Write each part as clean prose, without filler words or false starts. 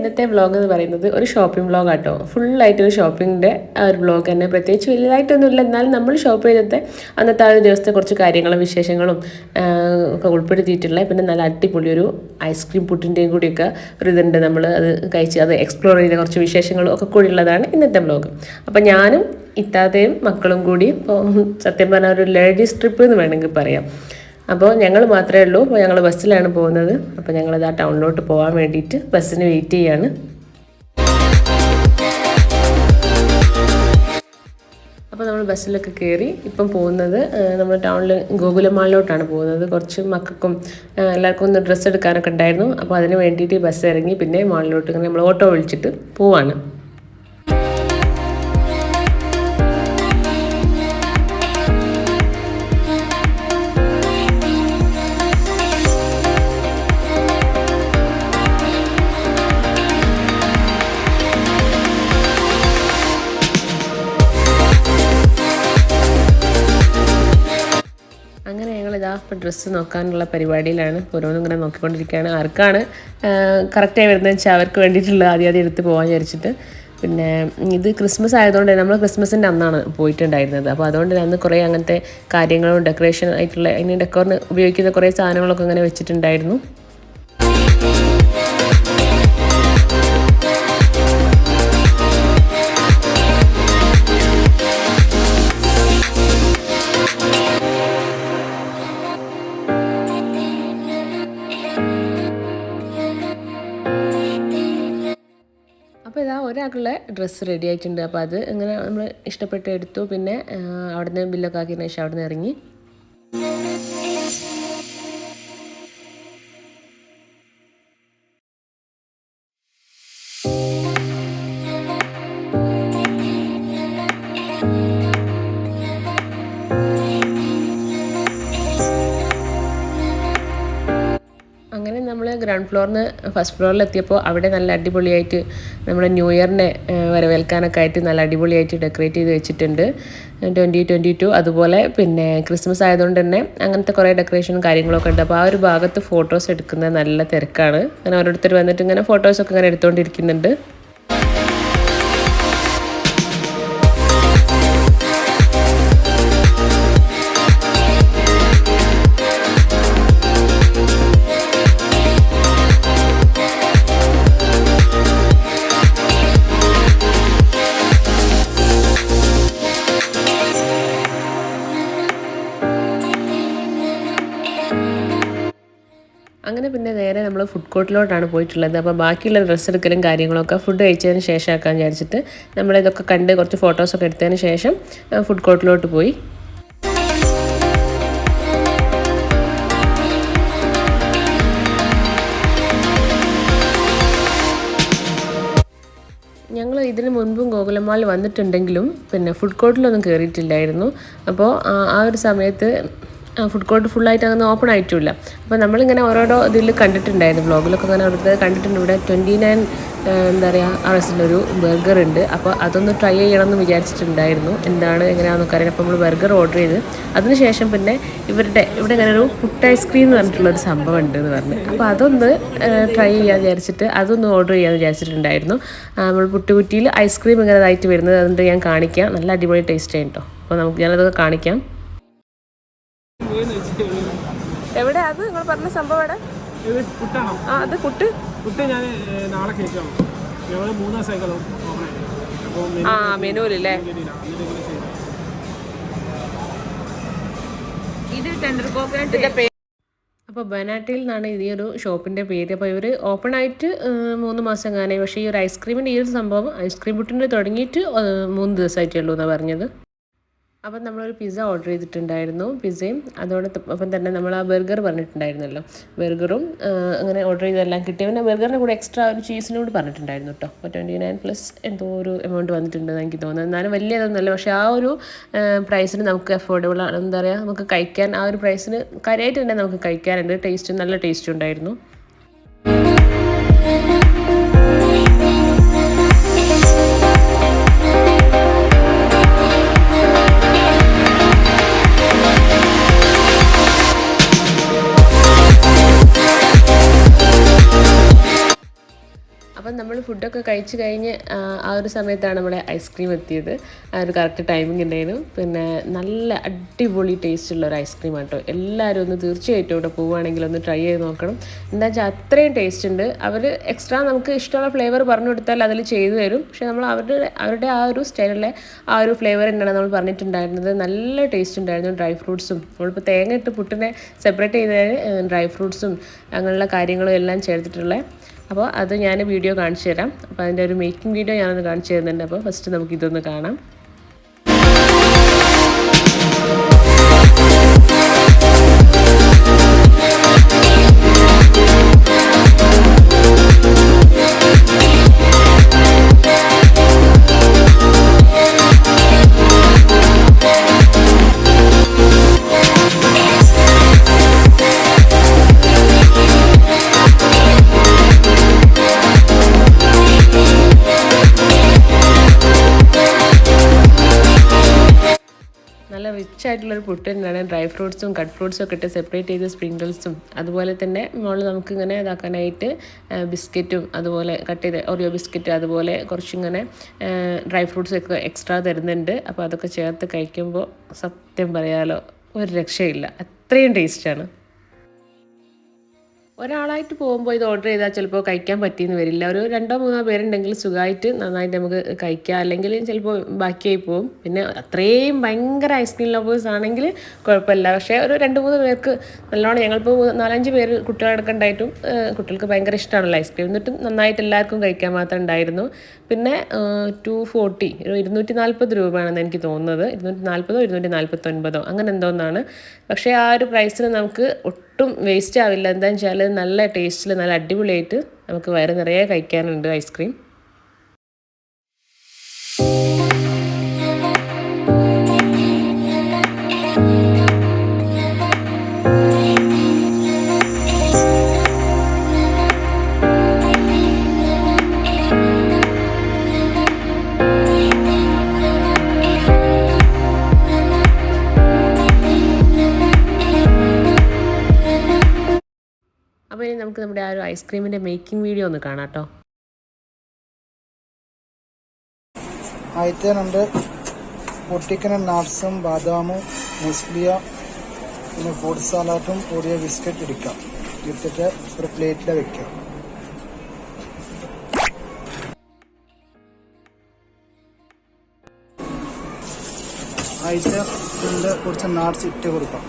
ഇന്നത്തെ വ്ളോഗ് എന്ന് പറയുന്നത് ഒരു ഷോപ്പിംഗ് വ്ളോഗ് ആട്ടോ. ഫുള്ളായിട്ടൊരു ഷോപ്പിങ്ങിൻ്റെ ഒരു വ്ളോഗ് തന്നെ. പ്രത്യേകിച്ച് വലുതായിട്ടൊന്നുമില്ല, എന്നാലും നമ്മൾ ഷോപ്പ് ചെയ്തത്തെ അന്നത്തെ ആ ഒരു ദിവസത്തെ കുറച്ച് കാര്യങ്ങളും വിശേഷങ്ങളും ഒക്കെ ഉൾപ്പെടുത്തിയിട്ടുള്ള, പിന്നെ നല്ല അടിപൊളി ഒരു ഐസ്ക്രീം പുട്ടിൻ്റെയും കൂടിയൊക്കെ ഒരു ഇതുണ്ട്. നമ്മൾ അത് കഴിച്ച് അത് എക്സ്പ്ലോർ ചെയ്ത കുറച്ച് വിശേഷങ്ങളും ഒക്കെ കൂടിയുള്ളതാണ് ഇന്നത്തെ വ്ളോഗ്. അപ്പോൾ ഞാനും ഇത്താത്തയും മക്കളും കൂടി ഇപ്പോൾ സത്യം പറഞ്ഞാൽ ഒരു ലേഡീസ് ട്രിപ്പ് എന്ന് വേണമെങ്കിൽ പറയാം. അപ്പോൾ ഞങ്ങൾ മാത്രമേ ഉള്ളൂ. അപ്പോൾ ഞങ്ങൾ ബസ്സിലാണ് പോകുന്നത്. അപ്പോൾ ഞങ്ങളിത് ആ ടൗണിലോട്ട് പോകാൻ വേണ്ടിയിട്ട് ബസ്സിന് വെയിറ്റ് ചെയ്യാണ്. അപ്പോൾ നമ്മൾ ബസ്സിലൊക്കെ കയറി ഇപ്പം പോകുന്നത് നമ്മൾ ടൗണിൽ ഗോകുലം മാളിലോട്ടാണ് പോകുന്നത്. കുറച്ച് മക്കൾക്കും എല്ലാവർക്കും ഒന്ന് ഡ്രസ്സ് എടുക്കാനൊക്കെ ഉണ്ടായിരുന്നു. അപ്പോൾ അതിന് വേണ്ടിയിട്ട് ബസ് ഇറങ്ങി പിന്നെ മാളിലോട്ട് ഇങ്ങനെ നമ്മൾ ഓട്ടോ വിളിച്ചിട്ട് പോവാണ്. അങ്ങനെ ഞങ്ങളിതാ ഇപ്പോൾ ഡ്രസ്സ് നോക്കാനുള്ള പരിപാടിയിലാണ്. ഓരോന്നും ഇങ്ങനെ നോക്കിക്കൊണ്ടിരിക്കുകയാണ്. ആർക്കാണ് കറക്റ്റായി വരുന്നതെന്ന് വെച്ചാൽ അവർക്ക് വേണ്ടിയിട്ടുള്ള ആദ്യം എടുത്ത് പോകാൻ വിചാരിച്ചിട്ട്. പിന്നെ ഇത് ക്രിസ്മസ് ആയതുകൊണ്ട് നമ്മൾ ക്രിസ്മസിൻ്റെ അന്നാണ് പോയിട്ടുണ്ടായിരുന്നത്. അപ്പോൾ അതുകൊണ്ട് അന്ന് കുറേ അങ്ങനത്തെ കാര്യങ്ങളും ഡെക്കറേഷൻ ആയിട്ടുള്ള അതിന് ഡെക്കോറിന് ഉപയോഗിക്കുന്ന കുറേ സാധനങ്ങളൊക്കെ ഇങ്ങനെ വെച്ചിട്ടുണ്ടായിരുന്നു. അപ്പോൾ ഇതാ ഒരാൾക്കുള്ള ഡ്രസ്സ് റെഡി ആയിട്ടുണ്ട്. അപ്പോൾ അത് ഇങ്ങനെ നമ്മൾ ഇഷ്ടപ്പെട്ട് എടുത്തു. പിന്നെ അവിടുന്ന് ബില്ലൊക്കെ ആക്കിയതിന് ശേഷം അവിടുന്ന് ഇറങ്ങി. അങ്ങനെ നമ്മൾ ഗ്രൗണ്ട് ഫ്ലോറിന് ഫസ്റ്റ് ഫ്ലോറിലെത്തിയപ്പോൾ അവിടെ നല്ല അടിപൊളിയായിട്ട് നമ്മുടെ ന്യൂ ഇയറിനെ വരവേൽക്കാനൊക്കെ ആയിട്ട് നല്ല അടിപൊളിയായിട്ട് ഡെക്കറേറ്റ് ചെയ്ത് വെച്ചിട്ടുണ്ട്. 2022 അതുപോലെ പിന്നെ ക്രിസ്മസ് ആയതുകൊണ്ട് തന്നെ അങ്ങനത്തെ കുറേ ഡെക്കറേഷനും കാര്യങ്ങളൊക്കെ ഉണ്ട്. അപ്പോൾ ആ ഒരു ഭാഗത്ത് ഫോട്ടോസ് എടുക്കുന്നത് നല്ല തിരക്കാണ്. അങ്ങനെ ഓരോരുത്തർ വന്നിട്ട് ഇങ്ങനെ ഫോട്ടോസൊക്കെ ഇങ്ങനെ എടുത്തുകൊണ്ടിരിക്കുന്നുണ്ട്. അങ്ങനെ പിന്നെ നേരെ നമ്മൾ ഫുഡ് കോർട്ടിലോട്ടാണ് പോയിട്ടുള്ളത്. അപ്പോൾ ബാക്കിയുള്ള ഡ്രസ്സ് എടുക്കലും കാര്യങ്ങളൊക്കെ ഫുഡ് കഴിച്ചതിന് ശേഷം ആക്കാൻ വിചാരിച്ചിട്ട് നമ്മളിതൊക്കെ കണ്ട് കുറച്ച് ഫോട്ടോസൊക്കെ എടുത്തതിന് ശേഷം ഫുഡ് കോർട്ടിലോട്ട് പോയി. ഞങ്ങൾ ഇതിന് മുൻപും ഗോകുലം മാളിൽ വന്നിട്ടുണ്ടെങ്കിലും പിന്നെ ഫുഡ് കോർട്ടിലൊന്നും കയറിയിട്ടില്ലായിരുന്നു. അപ്പോൾ ആ ഒരു സമയത്ത് ഫുഡ് കോർട്ട് ഫുള്ളായിട്ട് അങ്ങനെ ഓപ്പൺ ആയിട്ടില്ല. അപ്പോൾ നമ്മളിങ്ങനെ ഓരോരോ ഇതിൽ കണ്ടിട്ടുണ്ടായിരുന്നു, വ്ളോഗിലൊക്കെ അങ്ങനെ അവിടുത്തെ കണ്ടിട്ടുണ്ട്. ഇവിടെ 29 എന്താ പറയുക അവേഴ്സിലൊരു ബർഗർ ഉണ്ട്. അപ്പോൾ അതൊന്ന് ട്രൈ ചെയ്യണമെന്ന് വിചാരിച്ചിട്ടുണ്ടായിരുന്നു. എന്താണ് എങ്ങനെയാണെന്നൊക്കെ അറിയാം. അപ്പോൾ നമ്മൾ ബർഗർ ഓർഡർ ചെയ്ത് അതിനുശേഷം പിന്നെ ഇവിടെ ഇങ്ങനെ ഒരു പുട്ട് ഐസ്ക്രീം എന്ന് പറഞ്ഞിട്ടുള്ളൊരു സംഭവം ഉണ്ട് എന്ന് പറഞ്ഞു. അപ്പോൾ അതൊന്ന് ട്രൈ ചെയ്യാൻ വിചാരിച്ചിട്ട് അതൊന്ന് ഓർഡർ ചെയ്യാമെന്ന് വിചാരിച്ചിട്ടുണ്ടായിരുന്നു. നമ്മൾ പുട്ടുകുറ്റിയിൽ ഐസ്ക്രീം ഇങ്ങനെ ഇതായിട്ട് വരുന്നത്, അതുകൊണ്ട് ഞാൻ കാണിക്കാം. നല്ല അടിപൊളി ടേസ്റ്റ് ആയി കേട്ടോ. അപ്പോൾ ഞാനതൊക്കെ കാണിക്കാം. എവിടെ അത് നിങ്ങൾ പറഞ്ഞ സംഭവം? എവിടെ അത് പുട്ട് ഞാൻ നാളെ കേൾക്കണം. ഞങ്ങൾ 3 ദിവസമായിക്കോളും മെനുവിലല്ലേ. ഇത് ടെൻഡർ കോക്കനട്ട്. അപ്പോൾ ബനാട്ടയിൽ നിന്നാണ് ഈ ഒരു ഷോപ്പിൻ്റെ പേര്. അപ്പോൾ ഇവർ ഓപ്പൺ ആയിട്ട് 3 മാസം കാണാൻ. പക്ഷേ ഈ ഒരു ഐസ്ക്രീമിൻ്റെ ഈ ഒരു സംഭവം ഐസ്ക്രീം പുട്ടിൻ്റെ തുടങ്ങിയിട്ട് 3 ദിവസമായിട്ടേ ഉള്ളൂ എന്നാണ് പറഞ്ഞത്. അപ്പം നമ്മളൊരു പിസ്സ ഓർഡർ ചെയ്തിട്ടുണ്ടായിരുന്നു. പിസ്സയും അതോടൊപ്പം തന്നെ നമ്മൾ ആ ബർഗർ പറഞ്ഞിട്ടുണ്ടായിരുന്നല്ലോ, ബർഗറും അങ്ങനെ ഓർഡർ ചെയ്തെല്ലാം കിട്ടി. പിന്നെ ബർഗറിൻ്റെ കൂടെ എക്സ്ട്രാ ഒരു ചീസിനും കൂടി പറഞ്ഞിട്ടുണ്ടായിരുന്നു കേട്ടോ. അപ്പോൾ 29+ എന്തോ ഒരു എമൗണ്ട് വന്നിട്ടുണ്ടെന്ന് എനിക്ക് തോന്നുന്നത്. എന്നാലും വലിയതൊന്നുമല്ല. പക്ഷേ ആ ഒരു പ്രൈസിന് നമുക്ക് അഫോർഡബിൾ ആണ്. എന്താ പറയുക, നമുക്ക് കഴിക്കാൻ ആ ഒരു പ്രൈസിന് കാര്യമായിട്ട് തന്നെ നമുക്ക് കഴിക്കാനുണ്ട്. ടേസ്റ്റും നല്ല ടേസ്റ്റും ഉണ്ടായിരുന്നു. ഫുഡൊക്കെ കഴിച്ച് കഴിഞ്ഞ് ആ ഒരു സമയത്താണ് നമ്മുടെ ഐസ്ക്രീം എത്തിയത്. ആ ഒരു കറക്റ്റ് ടൈമിംഗ് ഉണ്ടായിരുന്നു. പിന്നെ നല്ല അടിപൊളി ടേസ്റ്റുള്ള ഒരു ഐസ്ക്രീം ആട്ടോ. എല്ലാവരും ഒന്ന് തീർച്ചയായിട്ടും ഇവിടെ പോവുകയാണെങ്കിൽ ഒന്ന് ട്രൈ ചെയ്ത് നോക്കണം. എന്താ വെച്ചാൽ അത്രയും ടേസ്റ്റ് ഉണ്ട്. അവർ എക്സ്ട്രാ നമുക്ക് ഇഷ്ടമുള്ള ഫ്ലേവർ പറഞ്ഞു കൊടുത്താൽ അതിൽ ചെയ്തു തരും. പക്ഷേ നമ്മൾ അവരുടെ ആ ഒരു സ്റ്റൈലിലെ ആ ഒരു ഫ്ലേവർ തന്നെയാണ് നമ്മൾ പറഞ്ഞിട്ടുണ്ടായിരുന്നത്. നല്ല ടേസ്റ്റ് ഉണ്ടായിരുന്നു. ഡ്രൈ ഫ്രൂട്ട്സും നമ്മളിപ്പോൾ തേങ്ങ ഇട്ട് പുട്ടിനെ സെപ്പറേറ്റ് ചെയ്തതിന് ഡ്രൈ ഫ്രൂട്ട്സും അങ്ങനെയുള്ള കാര്യങ്ങളും എല്ലാം ചേർത്തിട്ടുള്ളത്. അപ്പോൾ അത് ഞാൻ വീഡിയോ കാണിച്ചു തരാം. അപ്പോൾ അതിൻ്റെ ഒരു മേക്കിംഗ് വീഡിയോ ഞാനൊന്ന് കാണിച്ചു തരുന്നുണ്ട്. അപ്പോൾ ഫസ്റ്റ് നമുക്കിതൊന്ന് കാണാം. നല്ല റിച്ച് ആയിട്ടുള്ളൊരു പുട്ട് തന്നെയാണ്. ഡ്രൈ ഫ്രൂട്ട്സും കട്ട് ഫ്രൂട്ട്സും ഒക്കെ ഇട്ട് സെപ്പറേറ്റ് ചെയ്ത സ്പ്രിങ്കിൾസും അതുപോലെ തന്നെ മുകളിൽ നമുക്കിങ്ങനെ ഇതാക്കാനായിട്ട് ബിസ്ക്കറ്റും അതുപോലെ കട്ട് ചെയ്ത് ഓറിയോ ബിസ്ക്കറ്റ് അതുപോലെ കുറച്ചിങ്ങനെ ഡ്രൈ ഫ്രൂട്ട്സ് ഒക്കെ എക്സ്ട്രാ തരുന്നുണ്ട്. അപ്പോൾ അതൊക്കെ ചേർത്ത് കഴിക്കുമ്പോൾ സത്യം പറയാലോ ഒരു രക്ഷയില്ല, അത്രയും ടേസ്റ്റാണ്. ഒരാളായിട്ട് പോകുമ്പോൾ ഇത് ഓർഡർ ചെയ്താൽ ചിലപ്പോൾ കഴിക്കാൻ പറ്റിയെന്ന് വരില്ല. ഒരു 2-3 പേരുണ്ടെങ്കിൽ സുഖമായിട്ട് നന്നായിട്ട് നമുക്ക് കഴിക്കാം. അല്ലെങ്കിൽ ചിലപ്പോൾ ബാക്കിയായി പോകും. പിന്നെ അത്രയും ഭയങ്കര ഐസ്ക്രീം ലവേഴ്സ് ആണെങ്കിൽ കുഴപ്പമില്ല. പക്ഷേ ഒരു 2-3 പേർക്ക് നല്ലോണം, ഞങ്ങളിപ്പോൾ 4-5 പേര് കുട്ടികളടക്കം ഉണ്ടായിട്ടും കുട്ടികൾക്ക് ഭയങ്കര ഇഷ്ടമാണല്ലോ ഐസ്ക്രീം. എന്നിട്ടും നന്നായിട്ട് എല്ലാവർക്കും കഴിക്കാൻ മാത്രം ഉണ്ടായിരുന്നു. പിന്നെ 240 ഒരു 240 രൂപയാണെന്ന് എനിക്ക് തോന്നുന്നത്. 240 249 അങ്ങനെ എന്തോന്നാണ്. പക്ഷേ ആ ഒരു പ്രൈസിന് നമുക്ക് ഒട്ടും വേസ്റ്റ് ആവില്ല. എന്താണെന്ന് വെച്ചാൽ നല്ല ടേസ്റ്റിൽ നല്ല അടിപൊളിയായിട്ട് നമുക്ക് വയറ് നിറയെ കഴിക്കാനുണ്ട് ഐസ്ക്രീം. അപ്പോൾ ഇനി നമുക്ക് നമ്മുടെ ആ ഒരു ഐസ്ക്രീമിൻ്റെ മേക്കിംഗ് വീഡിയോ ഒന്ന് കാണാം കേട്ടോ. ആദ്യത്തെ രണ്ട് പൊട്ടിക്കുന്ന നട്ട്സും ബാദാമും മുസ്ലിയ പിന്നെ ഫ്രൂട്ട് സാലാഡും ഓറിയോ ബിസ്ക്കറ്റ് എടുക്കാം. എടുത്തിട്ട് ഒരു പ്ലേറ്റിൽ വെക്കാം. ആദ്യത്തെ രണ്ട് കുറച്ച് നട്ട്സ് ഇട്ട് കൊടുക്കാം.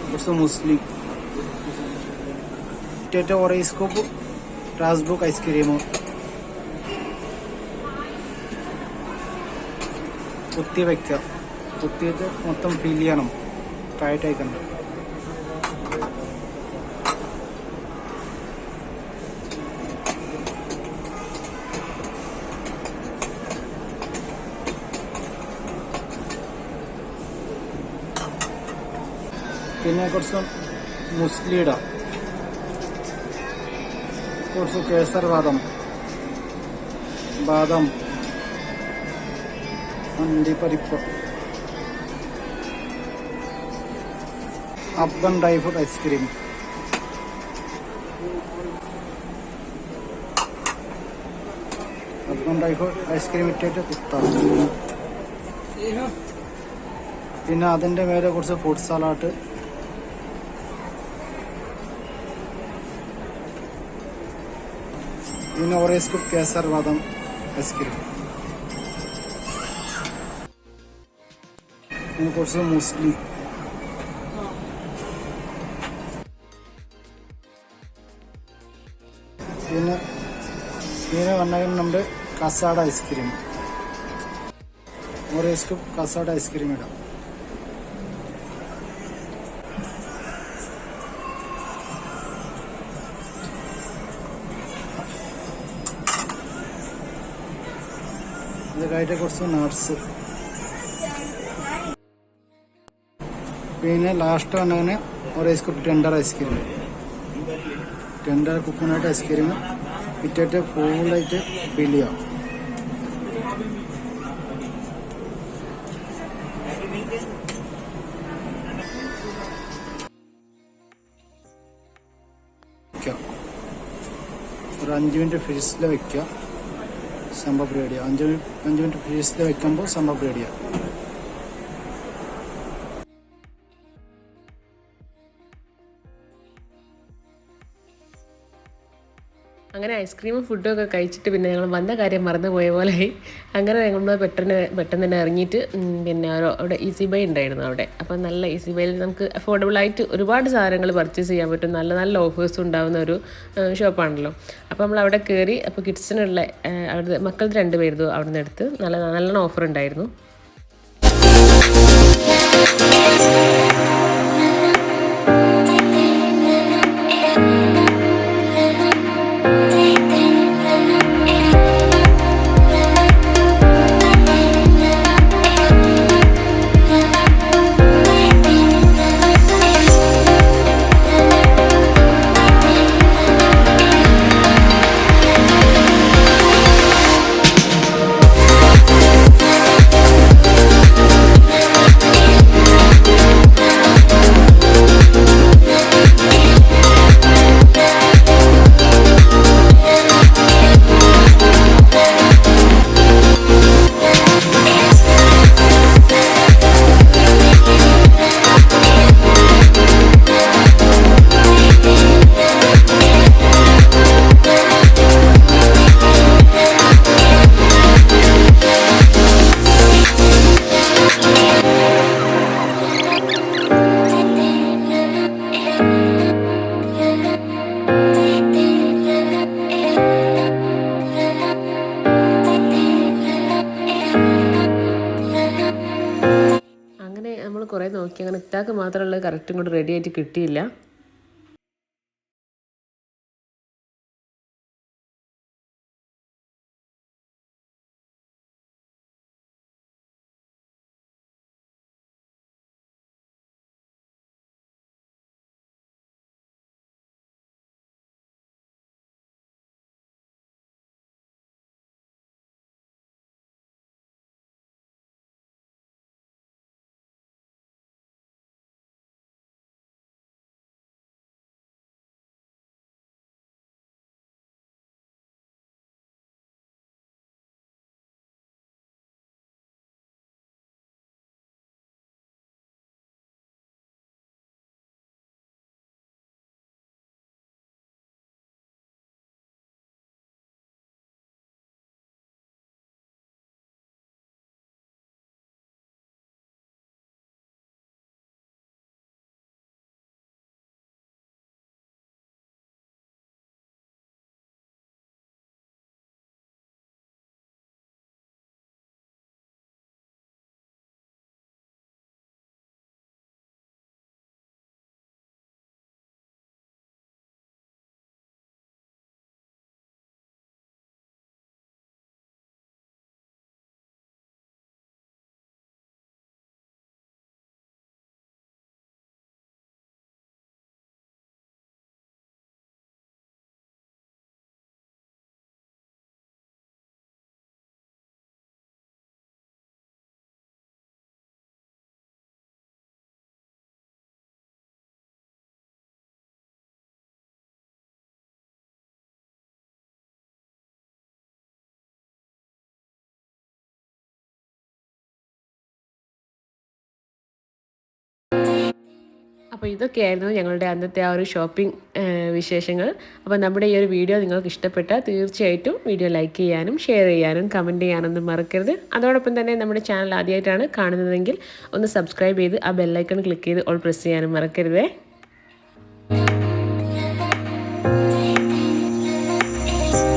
കുറച്ച് മുസ്ലി ഇട്ടിട്ട് ഓറിയോ സ്കൂപ്പ് റാസ്ബുക്ക് ഐസ്ക്രീമും കുത്തി വയ്ക്കുക. കുത്തിയിട്ട് മൊത്തം ഫിൽ ചെയ്യണം, ടൈറ്റ് ആയിക്കണ്ട. പിന്നെ കുറച്ച് മുസ്ലി ഇടാം. കുറച്ച് കേസർ ബാദം അണ്ടിപ്പരിപ്പ്, അപ്പൻ ഡ്രൈ ഫ്രൂട്ട് ഐസ്ക്രീം, അപ്പൻ ഡ്രൈ ഫ്രൂട്ട് ഐസ്ക്രീം ഇട്ടിട്ട് കുത്താം. പിന്നെ അതിൻ്റെ മേലെ കുറച്ച് ഫ്രൂട്ട് സാലാഡ്, പിന്നെ Oreo scoop kesar badam ice cream, പിന്നെ കുറച്ച് മുസ്ലി, പിന്നെ വന്നാൽ നമ്മുടെ cassata ice cream, Oreo scoop cassata ice cream ഇടാം. ഇത് കഴിഞ്ഞിട്ട് കുറച്ച് നട്ട്സ്, പിന്നെ ലാസ്റ്റ് വന്നതിന് Oreo scoop tender ice cream, tender coconut ice cream ഇട്ടിട്ട് ഫുള്ളായിട്ട് ഫിൽ ചെയ്യാം. ഒരു 5 മിനിറ്റ് ഫ്രിഡ്ജിൽ വെക്കുക. സംഭവം റെഡിയ. 5 മിനിറ്റ് ഫ്രീസിൽ വെക്കുമ്പോൾ സംഭവം റെഡിയ. അങ്ങനെ ഐസ്ക്രീമും ഫുഡൊക്കെ കഴിച്ചിട്ട് പിന്നെ ഞങ്ങൾ വന്ന കാര്യം മറന്നു പോയ പോലെയായി. അങ്ങനെ ഞങ്ങൾ പെട്ടെന്ന് തന്നെ ഇറങ്ങിയിട്ട് പിന്നെ അവിടെ ഈസി ബൈ ഉണ്ടായിരുന്നു അവിടെ. അപ്പം നല്ല ഈസി ബൈയിൽ നമുക്ക് അഫോർഡബിളായിട്ട് ഒരുപാട് സാധനങ്ങൾ പർച്ചേസ് ചെയ്യാൻ പറ്റും. നല്ല നല്ല ഓഫേഴ്സ് ഉണ്ടാകുന്ന ഒരു ഷോപ്പാണല്ലോ. അപ്പോൾ നമ്മൾ അവിടെ കയറി. അപ്പോൾ കിഡ്സിനുള്ള അവിടുത്തെ മക്കളുടെ 2 പേരുന്നു അവിടെ നിന്ന് എടുത്ത് നല്ലോണം ഓഫർ ഉണ്ടായിരുന്നു. കുറേ നോക്കി. അങ്ങനെ ഇത്താക്ക് മാത്രമുള്ള കറക്റ്റും കൂടെ റെഡി ആയിട്ട് കിട്ടിയില്ല. അപ്പോൾ ഇതൊക്കെയായിരുന്നു ഞങ്ങളുടെ അന്നത്തെ ആ ഒരു ഷോപ്പിംഗ് വിശേഷങ്ങൾ. അപ്പോൾ നമ്മുടെ ഈ ഒരു വീഡിയോ നിങ്ങൾക്ക് ഇഷ്ടപ്പെട്ടാൽ തീർച്ചയായിട്ടും വീഡിയോ ലൈക്ക് ചെയ്യാനും ഷെയർ ചെയ്യാനും കമൻറ്റ് ചെയ്യാനൊന്നും മറക്കരുത്. അതോടൊപ്പം തന്നെ നമ്മുടെ ചാനൽ ആദ്യമായിട്ടാണ് കാണുന്നതെങ്കിൽ ഒന്ന് സബ്സ്ക്രൈബ് ചെയ്ത് ആ ബെല്ലൈക്കൺ ക്ലിക്ക് ചെയ്ത് ഓൾ പ്രസ് ചെയ്യാനും മറക്കരുതേ.